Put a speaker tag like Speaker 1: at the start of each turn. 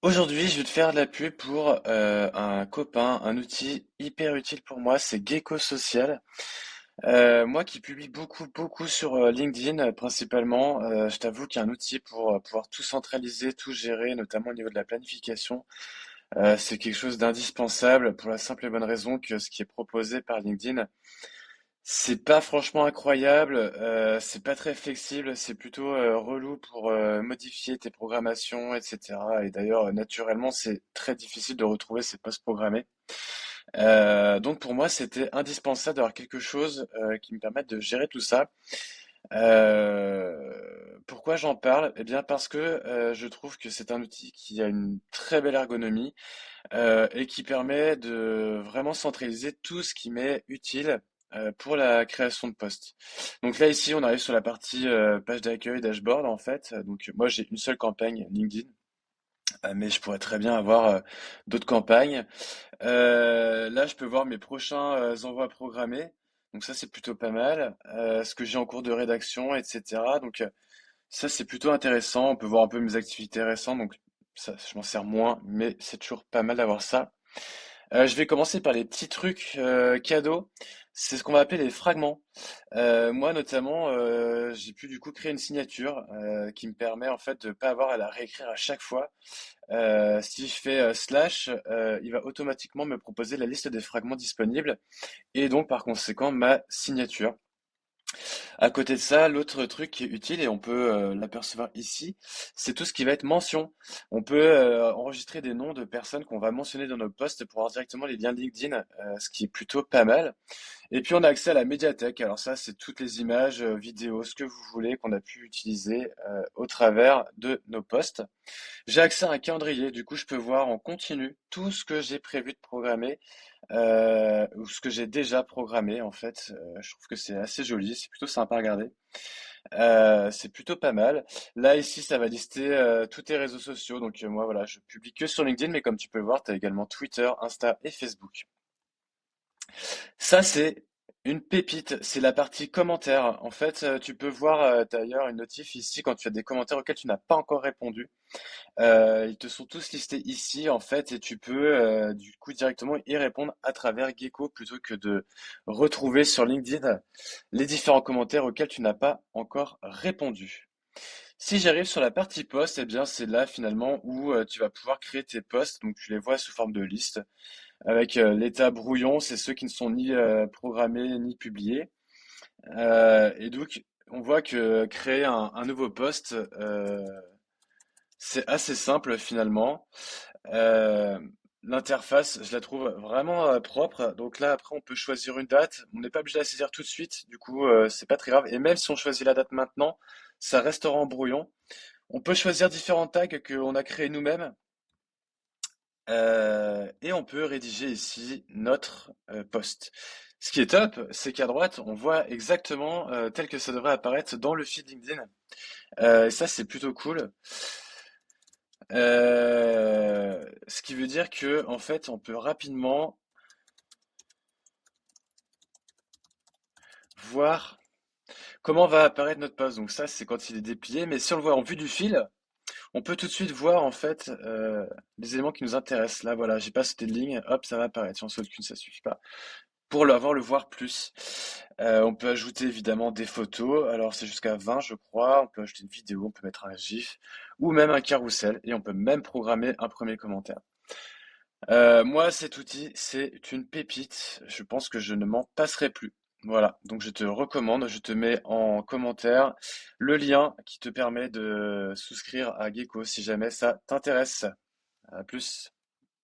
Speaker 1: Aujourd'hui, je vais te faire de la pub pour un copain, un outil hyper utile pour moi, c'est Gecko Social. Moi qui publie beaucoup sur LinkedIn principalement, je t'avoue qu'il y a un outil pour pouvoir tout centraliser, tout gérer, notamment au niveau de la planification. C'est quelque chose d'indispensable pour la simple et bonne raison que ce qui est proposé par LinkedIn, c'est pas franchement incroyable, c'est pas très flexible, c'est plutôt relou pour modifier tes programmations, etc. Et d'ailleurs, naturellement, c'est très difficile de retrouver ces postes programmés. Donc pour moi, c'était indispensable d'avoir quelque chose qui me permette de gérer tout ça. Pourquoi j'en parle? Eh bien parce que je trouve que c'est un outil qui a une très belle ergonomie et qui permet de vraiment centraliser tout ce qui m'est utile pour la création de posts. Donc là, ici, on arrive sur la partie page d'accueil, dashboard, en fait. Donc moi, j'ai une seule campagne LinkedIn, mais je pourrais très bien avoir d'autres campagnes. Là, je peux voir mes prochains envois programmés. Donc ça, c'est plutôt pas mal. Ce que j'ai en cours de rédaction, etc. Donc ça, c'est plutôt intéressant. On peut voir un peu mes activités récentes. Donc ça, je m'en sers moins, mais c'est toujours pas mal d'avoir ça. Je vais commencer par les petits trucs cadeaux. C'est ce qu'on va appeler les fragments. Moi notamment, j'ai pu du coup créer une signature qui me permet en fait de pas avoir à la réécrire à chaque fois. Si je fais slash, il va automatiquement me proposer la liste des fragments disponibles et donc par conséquent ma signature. À côté de ça, l'autre truc qui est utile, et on peut l'apercevoir ici, c'est tout ce qui va être mention. On peut enregistrer des noms de personnes qu'on va mentionner dans nos posts pour avoir directement les liens LinkedIn, ce qui est plutôt pas mal. Et puis on a accès à la médiathèque. Alors ça, c'est toutes les images, vidéos, ce que vous voulez qu'on a pu utiliser au travers de nos posts. J'ai accès à un calendrier, du coup je peux voir en continu tout ce que j'ai prévu de programmer ou ce que j'ai déjà programmé en fait. Je trouve que c'est assez joli, c'est plutôt sympa à regarder. C'est plutôt pas mal. Là ici ça va lister tous tes réseaux sociaux. Donc moi voilà, je publie que sur LinkedIn, mais comme tu peux le voir, tu as également Twitter, Insta et Facebook. Ça, c'est une pépite, c'est la partie commentaires. En fait, tu peux voir d'ailleurs une notif ici quand tu as des commentaires auxquels tu n'as pas encore répondu. Ils te sont tous listés ici en fait et tu peux du coup directement y répondre à travers Gecko plutôt que de retrouver sur LinkedIn les différents commentaires auxquels tu n'as pas encore répondu. Si j'arrive sur la partie post, eh bien c'est là finalement où tu vas pouvoir créer tes posts. Donc tu les vois sous forme de liste avec l'état brouillon, c'est ceux qui ne sont ni programmés ni publiés. Et donc on voit que créer un nouveau post, c'est assez simple finalement. Euh, L'interface, je la trouve vraiment propre. Donc là, après, on peut choisir une date. On n'est pas obligé de la saisir tout de suite. Du coup, c'est pas très grave. Et même si on choisit la date maintenant, ça restera en brouillon. On peut choisir différents tags qu'on a créés nous-mêmes. Et on peut rédiger ici notre post. Ce qui est top, c'est qu'à droite, on voit exactement tel que ça devrait apparaître dans le feed LinkedIn. Et ça, c'est plutôt cool. Ce qui veut dire que, en fait, on peut rapidement voir comment va apparaître notre poste. Donc ça, c'est quand il est déplié. Mais si on le voit en vue du fil, on peut tout de suite voir en fait les éléments qui nous intéressent. Là, voilà, j'ai pas sauté de ligne, hop, ça va apparaître. Si on saute qu'une, ça suffit pas. Pour l'avoir, le voir plus, on peut ajouter évidemment des photos. Alors c'est jusqu'à 20, je crois. On peut ajouter une vidéo, on peut mettre un GIF ou même un carrousel et on peut même programmer un premier commentaire. Moi, cet outil, c'est une pépite. Je pense que je ne m'en passerai plus. Voilà, donc je te recommande, je te mets en commentaire le lien qui te permet de souscrire à Gecko si jamais ça t'intéresse. À plus.